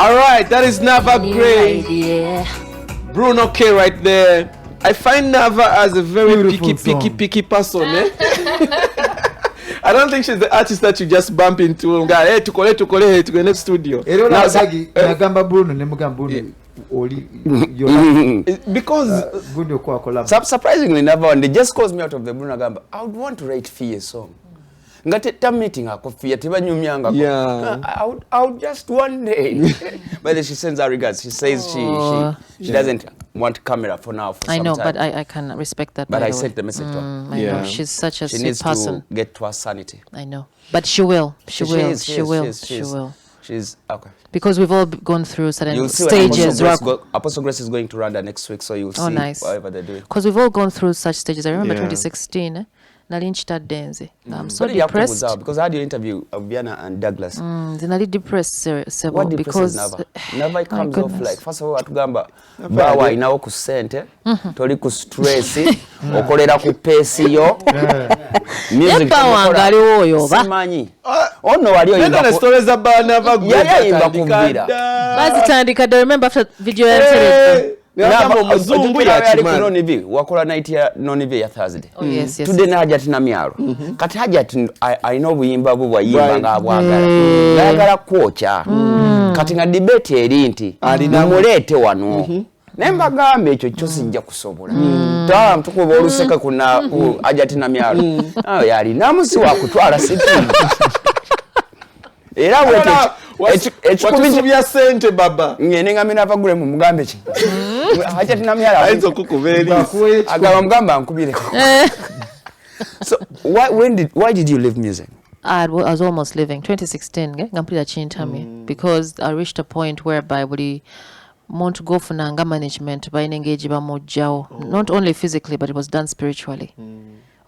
All right, that is Nava Gray. Bruno K right there. I find Nava as a very picky person. I don't think she's the artist that you just bump into. Hey, to go next studio. Because surprisingly, Nava, they just calls me out of the Bruno Gamba. I would want to write Fee a song. Meeting I would just one day. But then she sends her regards. She says she doesn't want camera for now. For I know, time. But I can respect that. But I sent the message to her. I know. She's such a she sweet needs person. to get to her sanity. I know, but she will. She will. She's okay. Because we've all gone through certain stages. Apostle Grace is going to Rwanda next week, so you'll see whatever they're doing. Because we've all gone through such stages. I remember 2016. I'm so depressed. Because I had your interview of Biana and Douglas. Zinali depressed what because Nava comes off like first of all atugamba bawa inawo ku sente toli ku stress okolera ku pesi yo music bawangali oyo ba simanyi ono wali oyimba ku stories about Nava yayimba kubira bazitandika. I remember after video ya muzungu ya chimani wakola night ya nonive ya Thursday. Yes. Today na hajati na myalo kati hajati I know buyimba bwo yimba ngabwagala ngagala kwocha kati nga debate eri nti namulete wano nemba gambe ekyo kyosi nja kusobola ta mtukuba oluseka kuna hajati na myalo ayo yali namusi wa kutwala siti era wete ekikubya sente baba ngene ngamina avagule mu mugambe ki hacha tinamyala aizo kukuveri agaba mugamba nkubireko. So why did you leave music? I was almost leaving 2016 ngampira chintami because I reached a point whereby we want to go for nanga management by engage ba mojao not only physically but it was done spiritually.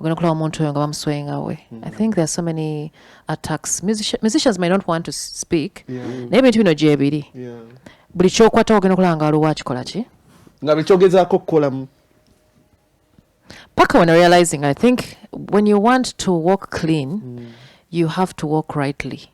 We're going to swaying away. I think there's so many attacks. Musicians might not want to speak. Maybe you know JBD. But it's what talking about watch kolachi. Paka when realizing, I think when you want to walk clean, you have to walk rightly.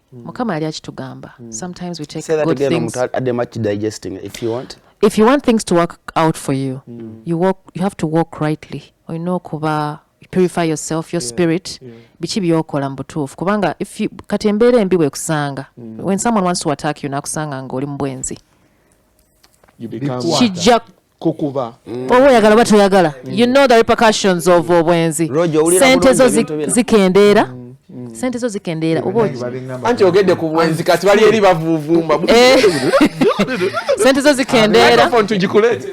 Sometimes we take good things. Digesting if you want. If you want things to work out for you, you have to walk rightly. Or you know kuba purify yourself, your spirit. Bichi byokola mbutufu. Kubanga if you katembere mbiwe kusanga. When someone wants to attack you na kusanga ngoli mbwenzi. You become kukuva. Yagala batu yagala. You know the repercussions of obwenzi. Sente zo zikendera. Sente zo zikendera. Anti ogedde ku bwenzi kati bali eri bavuvumba. Sente zo zikendera. Microphone tujikulete.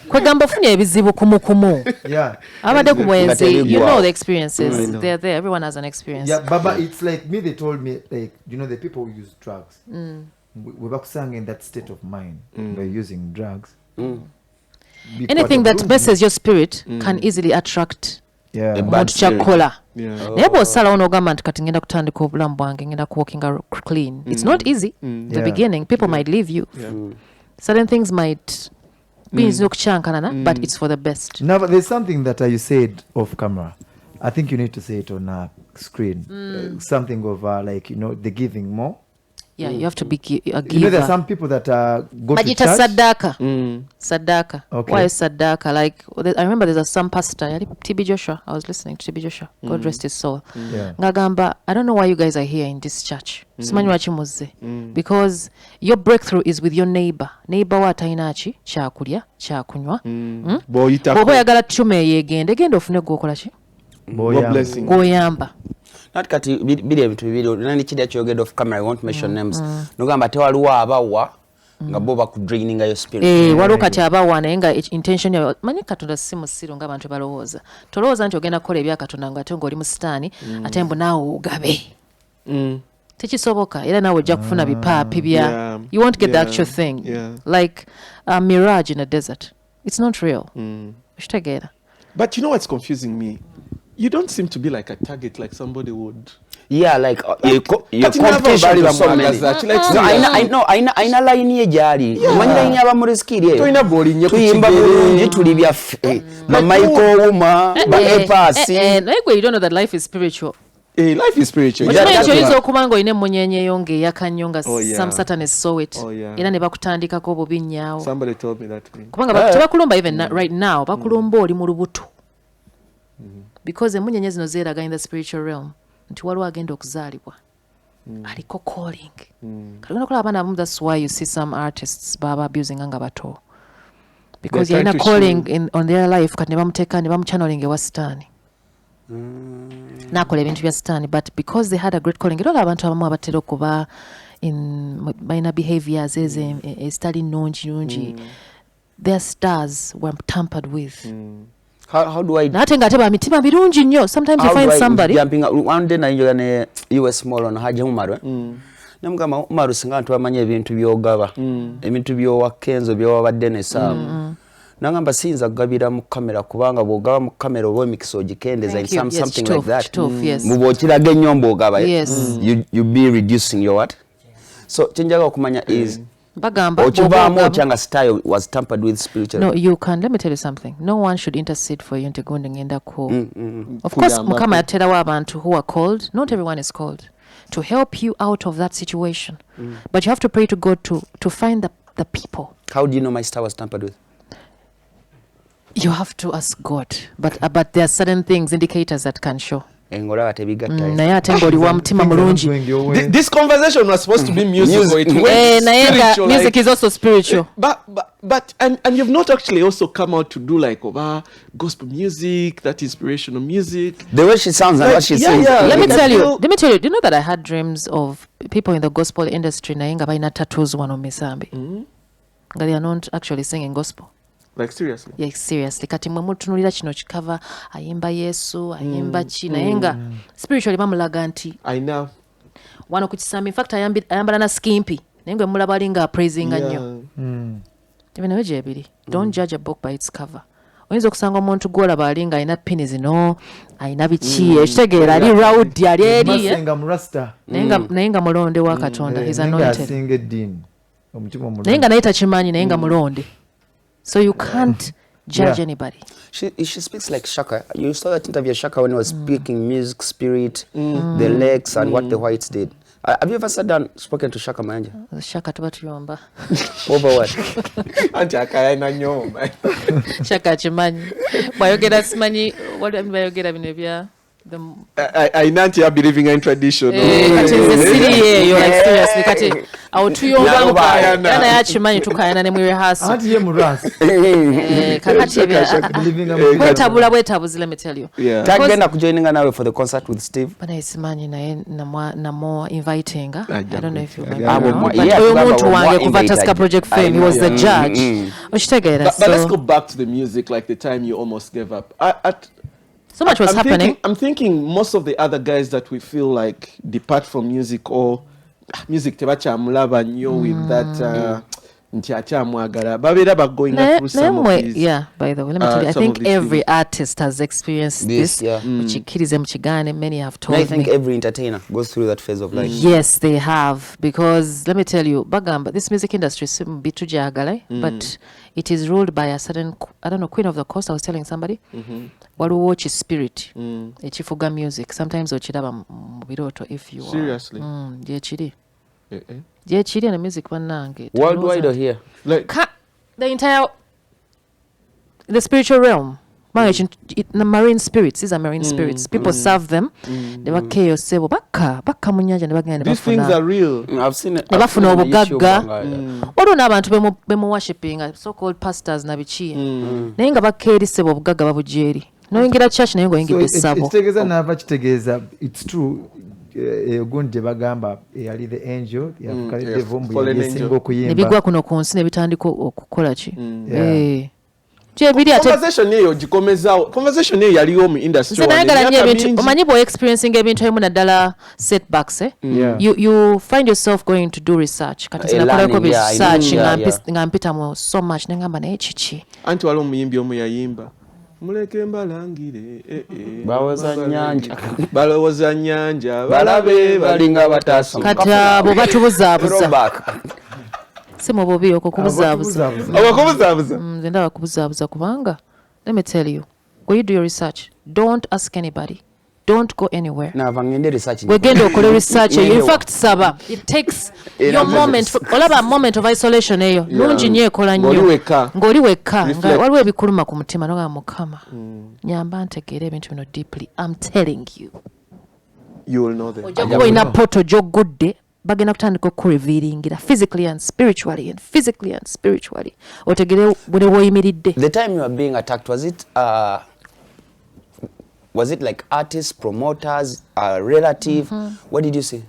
Kwegamba funye ebizibu kumukumu. Abade ku bwenzi. You know the experiences. They're there. Everyone has an experience. Yeah, Baba, it's like me. They told me, like, you know, the people who use drugs. We were sang in that state of mind by using drugs. Anything that messes your spirit can easily attract chakola. Nebo sala onogama nti ngenda kutandika obulamu bwange ngenda walking clean. It's not easy. The beginning people might leave you. Certain things might be but it's for the best. Now there's something that you said off camera. I think you need to say it on screen. Something of like, you know, the giving more. Yeah, you have to be a giver. You know, there's some people that go to church. Sadaka. Sadaka. Okay. Why is Sadaka? Like, I remember there's some pastor, TB Joshua. I was listening to TB Joshua. God rest his soul. Ngagamba, I don't know why you guys are here in this church. Because your breakthrough is with your neighbor. Neighbor wa tainachi, chakulya, chakunywa. Bobo yagala chume yegende. Gende ofune gokola chi? Blessing. Goyamba. Not kati bili ebintu bibiri nani kidi akyogedde off camera. I won't mention names. Nogamba tewaliwo abawa nga bo bakudraining your spirit. Waliwo kati abawa naye nga intention yawe manyi Katonda si musiru ng'abantu balowooza. Tolowooza nti ogenda kukola ebya Katonda ng'ate ng'oli mu sitaani ate mbu naawe ogabe. Tekisoboka era naawe ojja kufuna bipaapi bya. You won't get the actual thing. Like a mirage in a desert. It's not real. Okitegeera. But you know what's confusing me? You don't seem to be like a target like somebody would. Yeah, like your competition with so many. No, aina line ye jali. Manyi line aba mu riskiri ye. Toina boli nye kuyimba bulungi tuli bya ba Michael Uma, ba Epasi. Like you don't know that life is spiritual. Life is spiritual. Oyinza okuba nga olina emmunyenye eyo ng'eyakannyo nga some Satanists saw it. Era ne bakutandikako obubi nnyaawo. Somebody told me that. Kubanga tebakulumba even right now, bakulumba oli mu lubuto. Because emmunyenye zino zeeraga in the spiritual realm nti waliwo agenda okuzaalibwa. Aliko calling. Kati gonna abaana abamu, that's why you see some artists baba abusing nga bato. Because yalina calling on their life kati ne bamuteeka ne bamuchanneling ewa Sitaani. Nakola ebintu bya Sitaani, but because they had a great calling, era abantu abamu abatera okuba balina behaviors ezitali nnungi, their stars were tampered with. How do I nate ngate ba mitima birungi nnyo. Sometimes you find somebody one day nainjoga ne US Mall on Haji Umaru namugamba Umaru singa ntu amanye ebintu byogaba ebintu byowa Kenzo byowabadde ne Sam nangamba sinza gabira mu kamera kubanga bwogaba mu kamera oba emikisa ogikendeza in something like that mubokiraga ennyombo ogaba you be reducing your what so chenjaga okumanya is bagamba ochanga style was tampered with spiritually. No, you can. Let me tell you something. No one should intercede for you into going ngenda ko. Of course, mukama aterawa abantu who are called. Not everyone is called to help you out of that situation. But you have to pray to God to find the people. How do you know my star was tampered with? You have to ask God. But there are certain things, indicators that can show. This conversation was supposed to be musical. Music is also spiritual. But you've not actually also come out to do like gospel music, that inspirational music. The way she sounds and what she says. Let me tell you. Do you know that I had dreams of people in the gospel industry nayenga baina tattoos wano misambi. They are not actually singing gospel. Like seriously? Yeah, seriously. Kati mwe mutunulira kino kikava ayimba Yesu, ayimba chi nayenga spiritually bamulaga nti I know. Wano ku kisambi, in fact ayambala na skimpy. Nayenga mulaba alinga praising nnyo. Even ebiri. Don't judge a book by its cover. Oyinza okusanga omuntu gwolaba alinga alina pini zino, alina biki, ekitegeera ali rawudi ali eri. Masenga murasta. Nayenga mulonde wa Katonda, he's anointed. Nayenga asinga omutima mulonde. Nayenga naye takimanyi nayenga mulonde. So you can't judge anybody. She speaks like Shaka. You saw that interview of Shaka when he was speaking music, spirit, the legs, and what the whites did. Have you ever sat down spoken to Shaka Manja? Shaka tubatuyomba. Over what? Anti akayina nyoma. Shaka chimanyi. Bayogera simanyi. What am bayogera bino bya? I not here believing in tradition. Kati nze siri yeyo like seriously kati awutuyomba yana yachimanyi tukayana ne mu rehearsal. Ati ye mu rehearsal. Kakati bwetabuzi, let me tell you. Tagenda kujoininga nawe for the concert with Steve. Bana isimanyi naye na more inviting. I don't know if you remember. Oyo muntu wange kuva Taska Project Fame, he was the judge. Oshitegeera. But let's go back to the music, like the time you almost gave up. So much was happening. I'm thinking most of the other guys that we feel like depart from music or music tebacha mulaba nyo with that ntiachamwagala babera going through some of these. Yeah, by the way, let me tell you, I think every artist has experienced this. Muchikirize muchigane, many have told me. I think every entertainer goes through that phase of life. Yes, they have, because let me tell you, bagamba, this music industry is but it is ruled by a certain, I don't know, Queen of the Coast. I was telling somebody, walu watch spirit, echifuga music. Sometimes ochiraba mubiroto if you are. Seriously? Jechiri. Jechiri and music wanange. Worldwide or here? Like the entire, the spiritual realm. The marine spirits, these are marine spirits. People serve them. They were chaos. These things are real. I've seen it. Bafuna obugagga. Olwo n'abantu bemu worshiping so-called pastors na bichi. Naye nga bakeerisebwa obugagga babujeri. Noyingira church naye ngoyingidde ssabo. Kitegeeza nava kitegeeza it's true. Ogundi bagamba yali the angel yakalidde vumbu yesinga okuyimba. Nebigwa kuno ku nsi ne bitandika okukola ki. Conversation eyo gikomezaawo. Conversation eyo yaliwo mu industry. Omanyi bwe experiencing ebintu ebimu naddala setbacks. You find yourself going to do research. Kati sinakolako research nga mpita mu so much nengamba naye kiki. Anti waliwo omuyimbi omu yayimba. Muleke mbalangire balowooza nnyanja balabe balinga bataasoma. Kati abo batubuzaabuza. Si mu bubi okwo kubuzaabuza. Abakubuzaabuza? Nze ndaba kubuzaabuza kubanga, let me tell you, when you do your research, don't ask anybody. don't go anywhere. Nava ngende research. Wegenda okole research. In fact, saba, it takes your moment. Olaba moment of isolation eyo. Nungi nnyo ekola nnyo. Ng'oli wekka. Waliwo ebikuluma ku mutima noga Mukama. Nyamba ntegeere ebintu bino deeply. I'm telling you. You will know that. Ojakuba ina poto gy'ogudde bagenda kutandika okurevealingira physically and spiritually. Otegere bwe woyimiridde. The time you were being attacked, was it like artists, promoters, a relative? What did you see?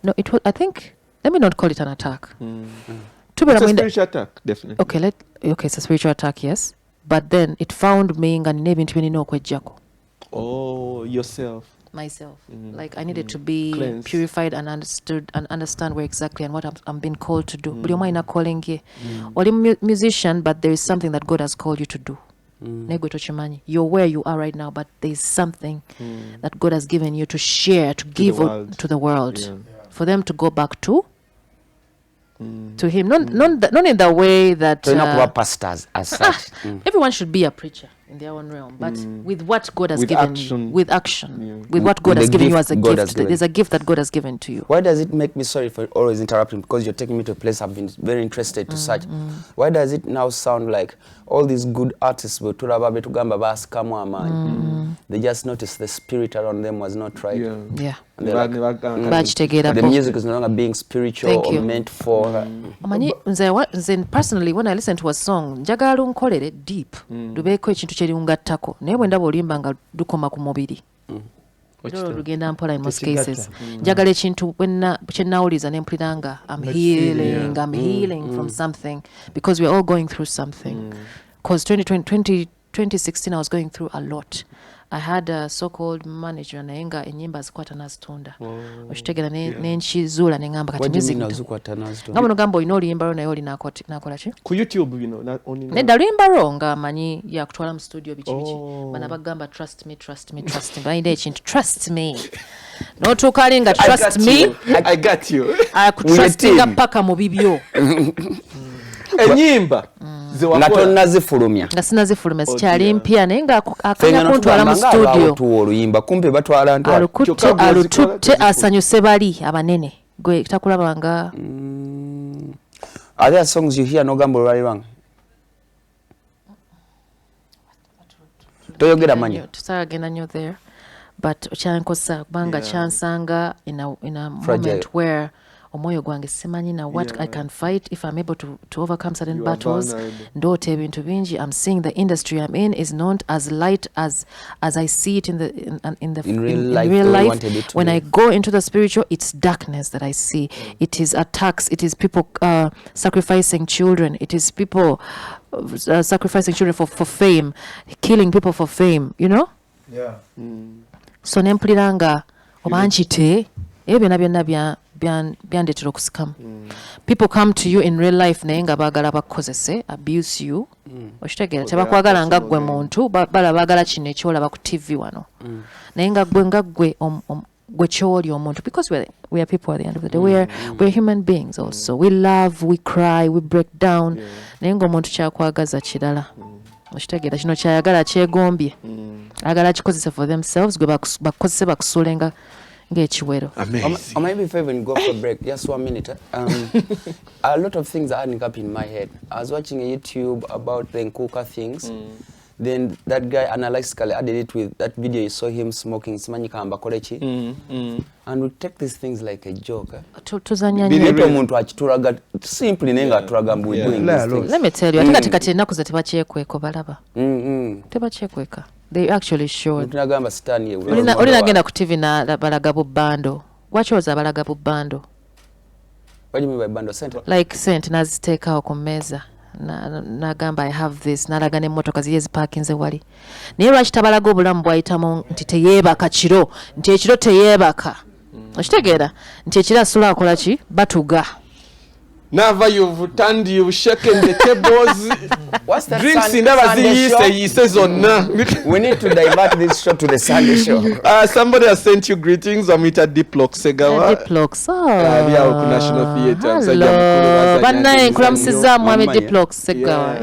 No, it was, I think, let me not call it an attack. It's a spiritual attack, definitely. Okay, it's a spiritual attack, yes. But then it found me nga nina ebintu bye nina okweggyako. Oh, yourself. Myself. Like I needed to be Cleansed. purified and understood and understand where exactly and what I'm being called to do. Buli omu alina calling ye. Oli musician, but there is something that God has called you to do. Negwe tochimanyi. You're where you are right now, but there is something that God has given you to share, to give to the world. Yeah. For them to go back to Him. Not in the way that pastors as such. everyone should be a preacher in their own realm, but with what God has With given action. you, with action, Yeah. with what God With has the given you gift as a God has gift. given. There's a gift that God has given to you. Why does it make me sorry for always interrupting? Because you're taking me to a place I've been very interested to search. Why does it now sound like all these good artists they just noticed the spirit around them was not right? Yeah. And they're like, the music is no longer being spiritual Thank or you. meant for Omanyi nze personally when I listen to a song njagala lunkolere deep lubeeko ekintu kye lungattako naye bwe ndaba olimba nga lukoma ku mubiri lugenda mpola in most cases njagala ekintu kye nawuliza ne mpulira nga I'm healing from something because we are all going through something because 2016 I was going through a lot. I had a so-called manager naye nga ennyimba azikwata n'azitunda okitegeera nenkizuula ne ngamba kati music nga muno gamba olina oluyimba lwo naye olinakola ki Ku YouTube, nedda luyimba lwo nga amanyi yakutwala mu studio biki bana bagamba trust me balina ekintu trust me n'otuuka ali nga trust me I got you. akutrustinga paka mu bibyo Enyimba nga tonnazifulumya nga sinazifulumya sikyali mpya naye nga akanya kuntwala mu studio oluyimba kumpe batwala alututte asanyuse bali abanene gwe takulabanga. Are there songs you hear nogamba olwali lwange toyogera manyi tusagenda nnyo there but kyankosa kubanga kyansanga in a moment where omwoyo gwange simanyi na what I can fight if I'm able to overcome certain battles. Ndoota ebintu bingi. I'm seeing the industry I'm in is not as light as I see it in real life. When I go into the spiritual, it's darkness that I see. It is attacks. It is people sacrificing children. It is people sacrificing children for fame, killing people for fame. You know? Yeah. So nempuliranga obanchite ebyo byonna byandetera okusikamu. People come to you in real life naye nga baagala bakozese abuse you okitegeera tebakwagala nga ggwe muntu bala baagala kino ekyolaba ku TV wano naye nga ggwe gwe kyoli omuntu because we are people at the end of the day. We're human beings also. We love, we cry, we break down naye ng'omuntu kyakwagaza kirala okitegeera kino kyayagala kyegombye agala kikozese for themselves gwe bakozese bakusuulenga ng'ekiwero. Or maybe if I even go for a break, just 1 minute. A lot of things are adding up in my head. I was watching a YouTube about the Nkuka things. Then that guy analytically added it with that video you saw him smoking simanyika ambakolechi. And we take these things like a joke. Tuzanya nnyo. Omuntu akitulaga simply nenga atulaga mbu doing these things. Let me tell you, ate kati ennaku ze tebakyekweka balaba. Tebakyekweka. They actually showed. Tunagamba sitani ye. Olina genda ku TV na balaga bubando. Wachoza balaga bubando. What do you mean by bando center? Like sent naziteekawo ku mmeeza. Nagamba I have this nalaga n'emmotoka ziye zipakinze wali naye lwaki tabalaga obulamu bwayitamu nti teyeebaka kiro nti ekiro teyeebaka okitegeera nti ekiro asula akola ki batuga Nava, you've turned, you've shaken the tables. What's that? Drinks in never see says on. We need to divert this show to the Sunday show. Somebody has sent you greetings. Amita Diplox Segawa. Diplox. National Theatre. Hello. Banai Kramsiza Mwami Diplox Segawa.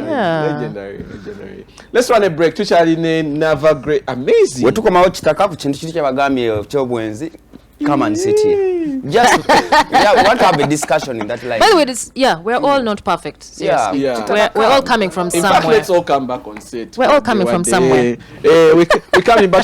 Legendary. Let's run a break. Tuchali Nava, great, amazing. We tukoma ochitaka ku kintu kiri kyabagambye kyobwenzi. Come and sit here. Just we want to have a discussion in that line. By the way, we're all not perfect. Seriously. We're all coming from somewhere. In fact, let's all come back on set. We're all coming from somewhere. We coming, but